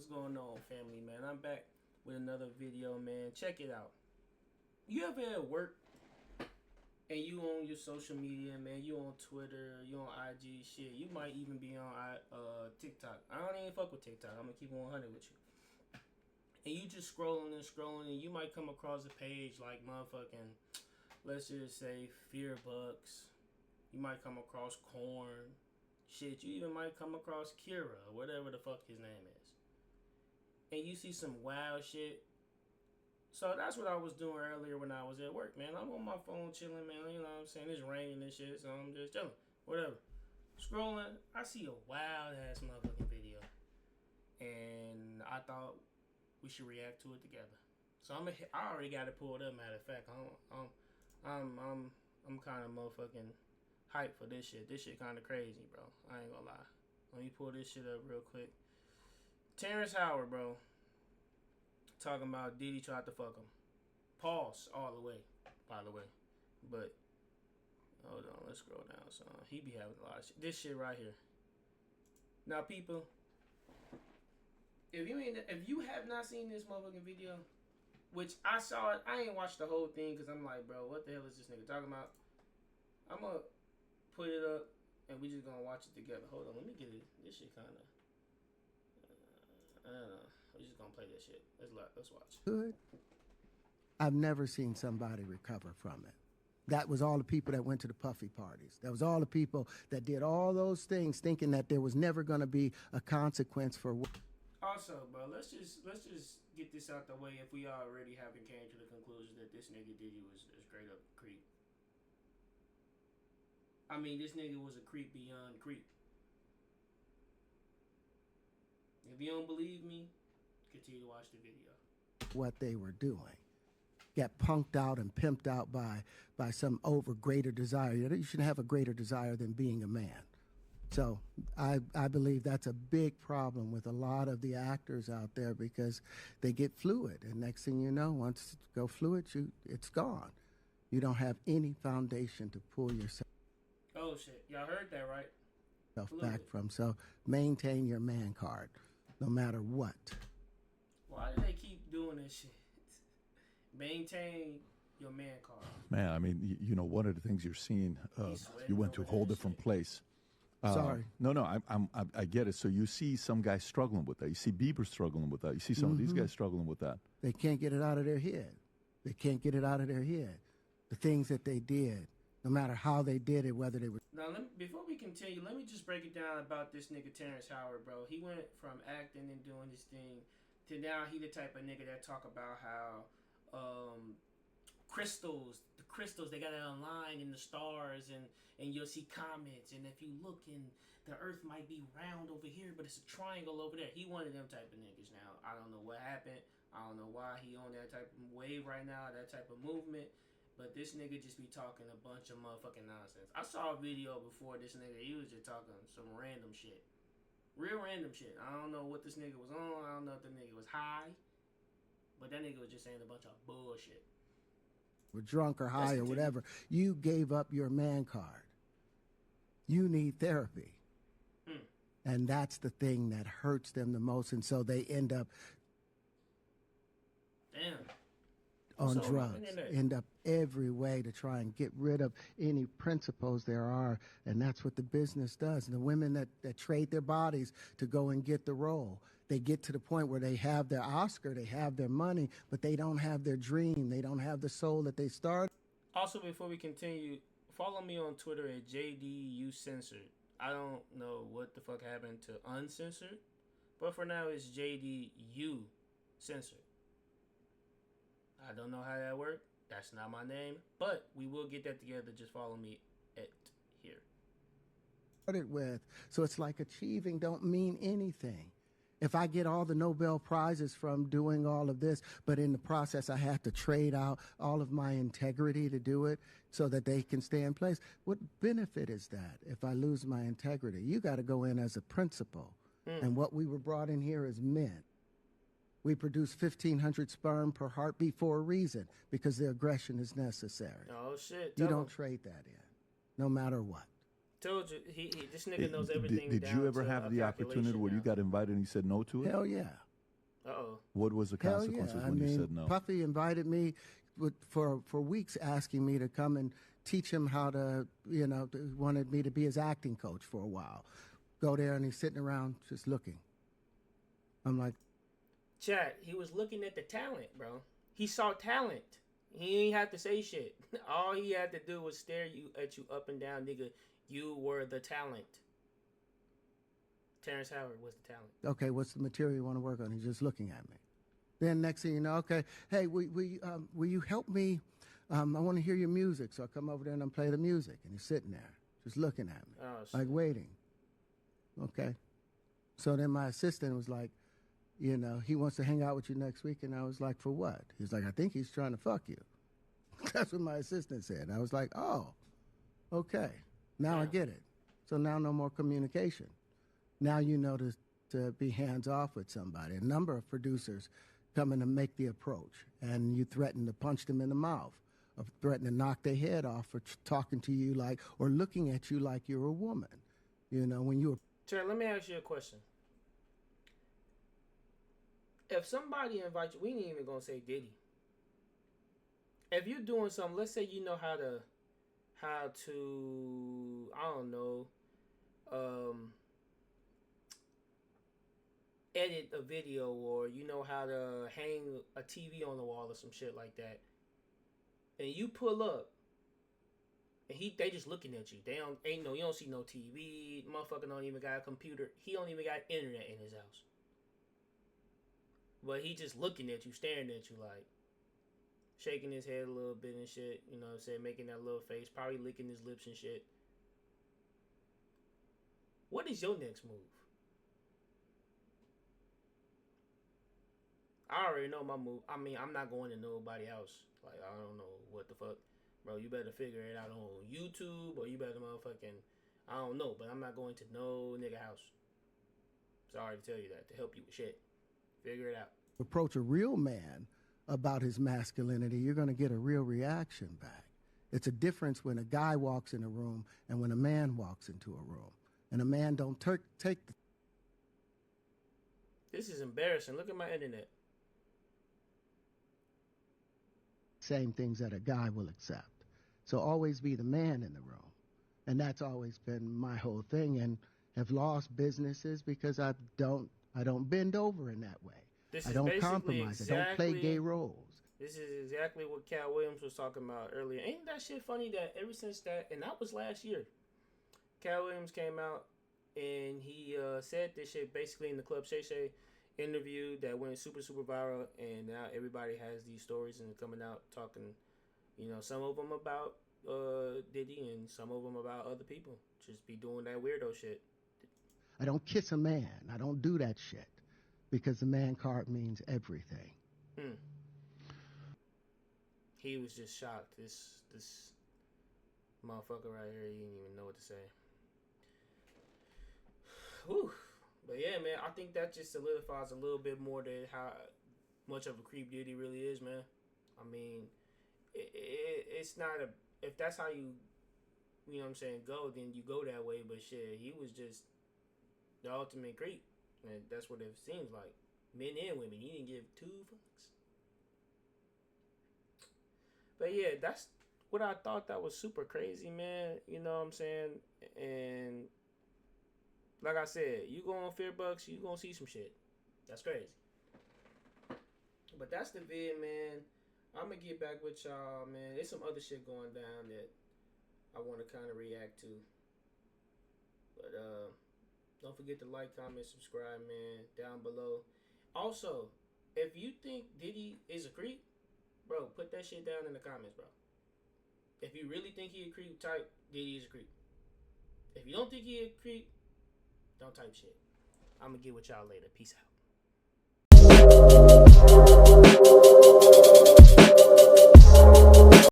What's going on, family, man? I'm back with another video, man. Check it out. You ever at work and you on your social media, man? You on Twitter, you on IG, shit. You might even be on TikTok. I don't even fuck with TikTok. I'm gonna keep it 100 with you. And you just scrolling and scrolling, and you might come across a page like motherfucking, let's just say, Fear Bucks. You might come across Corn. Shit, you even might come across Kira, whatever the fuck his name is. And you see some wild shit. So that's what I was doing earlier when I was at work, man. I'm on my phone chilling, man. You know what I'm saying? It's raining and shit, so I'm just chilling. Whatever. Scrolling, I see a wild ass motherfucking video. And I thought we should react to it together. So I already got it pulled up, matter of fact. I'm kind of motherfucking hype for this shit. This shit kind of crazy, bro. I ain't gonna lie. Let me pull this shit up real quick. Terrence Howard, bro. Talking about Diddy tried to fuck him. Pause all the way, by the way. But, hold on. Let's scroll down. So he be having a lot of shit. This shit right here. Now, people, if you have not seen this motherfucking video, which I saw it, I ain't watched the whole thing because I'm like, bro, what the hell is this nigga talking about? I'm going to put it up, and we just gonna watch it together. Hold on, let me get it. This shit kind of, I don't know. We're just gonna play this shit. Let's watch. Good. I've never seen somebody recover from it. That was all the people that went to the puffy parties. That was all the people that did all those things thinking that there was never gonna be a consequence for. Also, bro, let's just get this out the way if we already haven't came to the conclusion that this nigga Diddy was a straight up creep. I mean, this nigga was a creep beyond creep. If you don't believe me, continue to watch the video. What they were doing. Get punked out and pimped out by some greater desire. You shouldn't have a greater desire than being a man. So I believe that's a big problem with a lot of the actors out there because they get fluid. And next thing you know, once you go fluid, it's gone. You don't have any foundation to pull yourself. Oh shit, y'all heard that, right? Back from. So maintain your man card, no matter what. Why do they keep doing this shit? Maintain your man card. Man, I mean, you know, one of the things you're seeing, you went to a whole different place. Sorry. No, I get it. So you see some guys struggling with that. You see Bieber struggling with that. You see some of these guys struggling with that. They can't get it out of their head. They can't get it out of their head. The things that they did. No matter how they did it, whether they were... Now, before we continue, let me just break it down about this nigga Terrence Howard, bro. He went from acting and doing his thing to now he the type of nigga that talk about how crystals, they got it online in the stars, and you'll see comets, and if you look in, the earth might be round over here, but it's a triangle over there. He one of them type of niggas now. I don't know what happened. I don't know why he on that type of wave right now, that type of movement. But this nigga just be talking a bunch of motherfucking nonsense. I saw a video before this nigga. He was just talking some random shit. Real random shit. I don't know what this nigga was on. I don't know if the nigga was high. But that nigga was just saying a bunch of bullshit. Were drunk or high or whatever. You gave up your man card. You need therapy. And that's the thing that hurts them the most. And so they end up... Damn. On drugs, end up every way to try and get rid of any principles there are, and that's what the business does. And the women that trade their bodies to go and get the role, they get to the point where they have their Oscar, they have their money, but they don't have their dream, they don't have the soul that they started. Also, before we continue, follow me on Twitter at JDUcensored. I don't know what the fuck happened to uncensored, but for now it's JDU censored. I don't know how that worked. That's not my name. But we will get that together. Just follow me at here. So it's like achieving don't mean anything. If I get all the Nobel Prizes from doing all of this, but in the process I have to trade out all of my integrity to do it so that they can stay in place, what benefit is that if I lose my integrity? You got to go in as a principal. And what we were brought in here is men. We produce 1,500 sperm per heartbeat for a reason, because the aggression is necessary. Oh, shit. You don't trade that in, no matter what. Told you, this nigga knows everything. Did you ever have the opportunity where you got invited and you said no to it? Hell yeah. Uh-oh. What was the Hell consequences yeah. when you said no? Puffy invited me for weeks, asking me to come and teach him how to, wanted me to be his acting coach for a while. Go there, and he's sitting around just looking. I'm like, Chad, he was looking at the talent, bro. He saw talent. He ain't have to say shit. All he had to do was stare at you up and down, nigga. You were the talent. Terrence Howard was the talent. okay, what's the material you want to work on? He's just looking at me. Then next thing you know, okay, hey, will you help me? I want to hear your music. So I come over there and I play the music. And he's sitting there just looking at me, like waiting. Okay. So then my assistant was like, he wants to hang out with you next week. And I was like, for what? He's like, I think he's trying to fuck you. That's what my assistant said. I was like, oh, okay. Now I get it. So now no more communication. Now you know to be hands off with somebody. A number of producers come in to make the approach, and you threaten to punch them in the mouth, or threaten to knock their head off for talking to you like, or looking at you like you're a woman. When you were... Terry, let me ask you a question. If somebody invites you, we ain't even gonna say Diddy. If you're doing something, let's say you know how to, I don't know, edit a video, or you know how to hang a TV on the wall or some shit like that, and you pull up, and they just looking at you. You don't see no TV. Motherfucker don't even got a computer. He don't even got internet in his house. But he just looking at you, staring at you, like shaking his head a little bit and shit. You know what I'm saying? Making that little face, probably licking his lips and shit. What is your next move? I already know my move. I mean, I'm not going to nobody else. Like, I don't know what the fuck. Bro, you better figure it out on YouTube, or you better motherfucking, I don't know, but I'm not going to no nigga house. Sorry to tell you that, to help you with shit. Figure it out. Approach a real man about his masculinity, you're going to get a real reaction back. It's a difference when a guy walks in a room and when a man walks into a room. And a man don't take the... This is embarrassing. Look at my internet. Same things that a guy will accept. So always be the man in the room. And that's always been my whole thing, and have lost businesses because I don't bend over in that way. I don't compromise. I don't play gay roles. This is exactly what Cal Williams was talking about earlier. Ain't that shit funny that ever since that, and that was last year, Cal Williams came out and he said this shit basically in the Club Shay Shay interview that went super, super viral, and now everybody has these stories and coming out talking, some of them about Diddy and some of them about other people. Just be doing that weirdo shit. I don't kiss a man. I don't do that shit. Because the man card means everything. He was just shocked. This motherfucker right here, he didn't even know what to say. Whew. But yeah, man, I think that just solidifies a little bit more than how much of a creep Diddy really is, man. I mean, it's not if that's how you know what I'm saying, go, then you go that way. But shit, he was just the ultimate creep. And that's what it seems like. Men and women. He didn't give two fucks. But yeah, that's what I thought. That was super crazy, man. You know what I'm saying? And like I said, you go on Fearbucks, you gonna see some shit. That's crazy. But that's the vid, man. I'm gonna get back with y'all, man. There's some other shit going down that I want to kind of react to. But don't forget to like, comment, subscribe, man, down below. Also, if you think Diddy is a creep, bro, put that shit down in the comments, bro. If you really think he a creep, type Diddy is a creep. If you don't think he a creep, don't type shit. I'm gonna get with y'all later. Peace out.